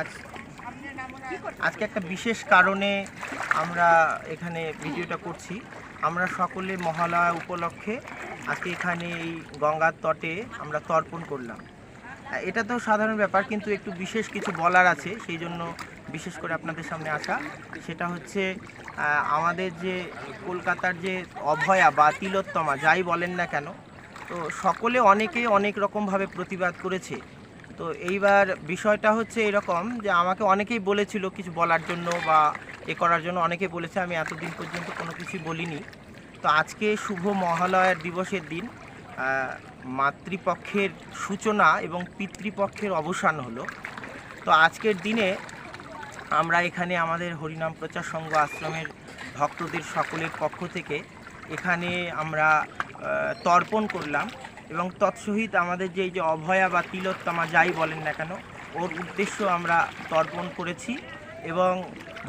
আজ আজকে একটা বিশেষ কারণে আমরা এখানে ভিডিওটা করছি। আমরা সকলে মহালয়া উপলক্ষে আজকে এখানে এই গঙ্গার তটে আমরা তর্পণ করলাম। এটা তো সাধারণ ব্যাপার, কিন্তু একটু বিশেষ কিছু বলার আছে, সেই জন্য বিশেষ করে আপনাদের সামনে আসা। সেটা হচ্ছে আমাদের যে কলকাতার যে অভয়া বা তিলোত্তমা যাই বলেন না কেন, তো সকলে অনেকে অনেক রকমভাবে প্রতিবাদ করেছে। তো এইবার বিষয়টা হচ্ছে এরকম যে আমাকে অনেকেই বলেছিল কিছু বলার জন্য বা করার জন্য, অনেকেই বলেছে, আমি এতদিন পর্যন্ত কোনো কিছুই বলিনি। তো আজকে শুভ মহালয়ার দিবসের দিন মাতৃপক্ষের সূচনা এবং পিতৃপক্ষের অবসান হলো। তো আজকের দিনে আমরা এখানে আমাদের হরিনাম প্রচার সংঘ আশ্রমের ভক্তদের সকলের পক্ষ থেকে এখানে আমরা তর্পণ করলাম এবং তৎসহিত আমাদের যে অভয়া বা তিলোত্তমা যাই বলেন না কেন, ওর উদ্দেশ্য আমরা তর্পণ করেছি এবং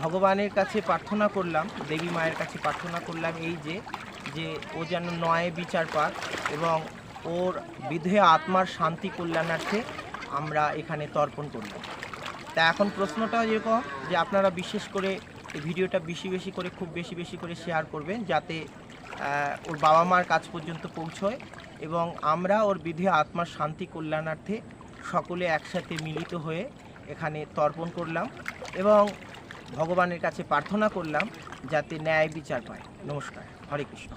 ভগবানের কাছে প্রার্থনা করলাম, দেবী মায়ের কাছে প্রার্থনা করলাম এই যে ও যেন ন্যায় বিচার পাক এবং ওর বিধেয় আত্মার শান্তি কল্যাণার্থে আমরা এখানে তর্পণ করলাম। তা এখন প্রশ্নটা এরকম যে আপনারা বিশেষ করে এই ভিডিওটা বেশি করে খুব বেশি করে শেয়ার করবেন, যাতে ওর বাবা মার কাছ পর্যন্ত পৌঁছয় এবং আমরা ওর বিধেয় আত্মার শান্তি কল্যাণার্থে সকলে একসাথে মিলিত হয়ে এখানে তর্পণ করলাম এবং ভগবানের কাছে প্রার্থনা করলাম যাতে ন্যায় বিচার পায়। নমস্কার, হরে কৃষ্ণ।